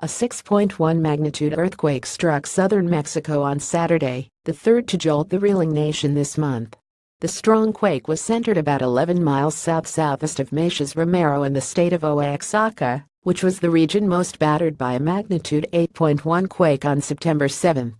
A 6.1 magnitude earthquake struck southern Mexico on Saturday, the third to jolt the reeling nation this month. The strong quake was centered about 11 miles south-southeast of Meixas Romero in the state of Oaxaca, which was the region most battered by a magnitude 8.1 quake on September 7.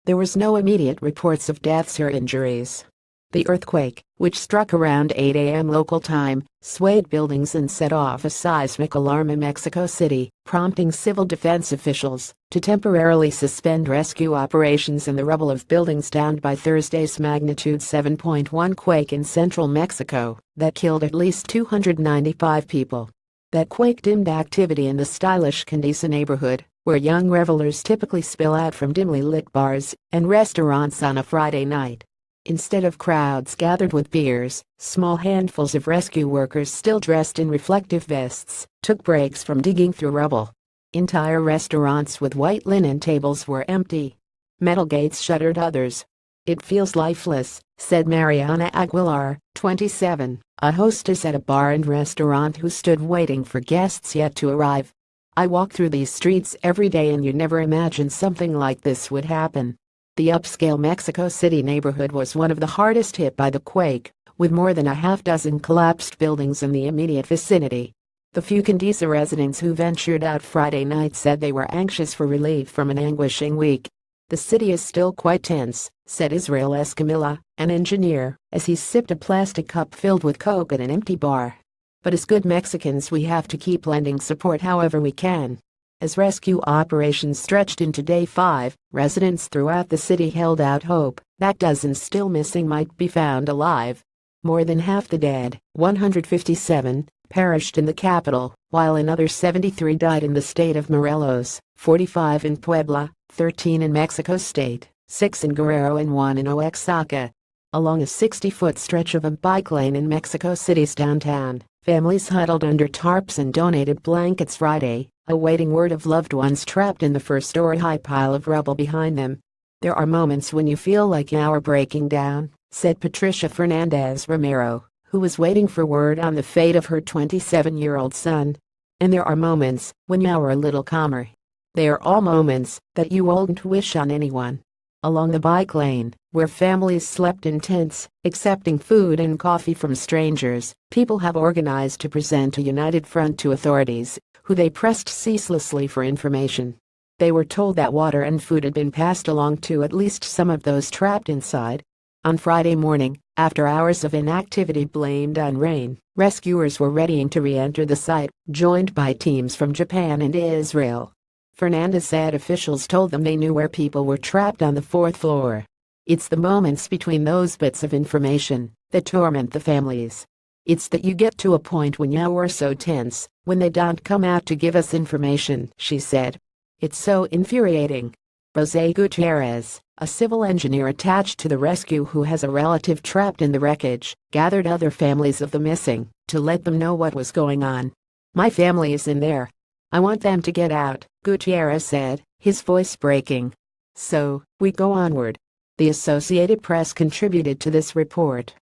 There was no immediate reports of deaths or injuries. The earthquake, which struck around 8 a.m. local time, swayed buildings and set off a seismic alarm in Mexico City, prompting civil defense officials to temporarily suspend rescue operations in the rubble of buildings downed by Thursday's magnitude 7.1 quake in central Mexico that killed at least 295 people. That quake dimmed activity in the stylish Condesa neighborhood, where young revelers typically spill out from dimly lit bars and restaurants on a Friday night. Instead of crowds gathered with beers, small handfuls of rescue workers still dressed in reflective vests took breaks from digging through rubble. Entire restaurants with white linen tables were empty. Metal gates shuttered others. "It feels lifeless," said Mariana Aguilar, 27, a hostess at a bar and restaurant who stood waiting for guests yet to arrive. "I walk through these streets every day and you never imagine something like this would happen." The upscale Mexico City neighborhood was one of the hardest hit by the quake, with more than a half dozen collapsed buildings in the immediate vicinity. The few Condesa residents who ventured out Friday night said they were anxious for relief from an anguishing week. "The city is still quite tense," said Israel Escamilla, an engineer, as he sipped a plastic cup filled with Coke at an empty bar. "But as good Mexicans we have to keep lending support however we can." As rescue operations stretched into day 5, residents throughout the city held out hope that dozens still missing might be found alive. More than half the dead, 157, perished in the capital, while another 73 died in the state of Morelos, 45 in Puebla, 13 in Mexico State, 6 in Guerrero and 1 in Oaxaca. Along a 60-foot stretch of a bike lane in Mexico City's downtown, families huddled under tarps and donated blankets Friday, awaiting word of loved ones trapped in the first-story high pile of rubble behind them. "There are moments when you feel like you're breaking down," said Patricia Fernandez Romero, who was waiting for word on the fate of her 27-year-old son. "And there are moments when you're a little calmer. They are all moments that you wouldn't wish on anyone." Along the bike lane, where families slept in tents, accepting food and coffee from strangers, people have organized to present a united front to authorities, who they pressed ceaselessly for information. They were told that water and food had been passed along to at least some of those trapped inside. On Friday morning, after hours of inactivity blamed on rain, rescuers were readying to re-enter the site, joined by teams from Japan and Israel. Fernandez said officials told them they knew where people were trapped on the 4th floor. "It's the moments between those bits of information that torment the families. It's that you get to a point when you're so tense, when they don't come out to give us information," she said. "It's so infuriating." Jose Gutierrez, a civil engineer attached to the rescue who has a relative trapped in the wreckage, gathered other families of the missing to let them know what was going on. "My family is in there. I want them to get out," Gutierrez said, his voice breaking. "So, we go onward." The Associated Press contributed to this report.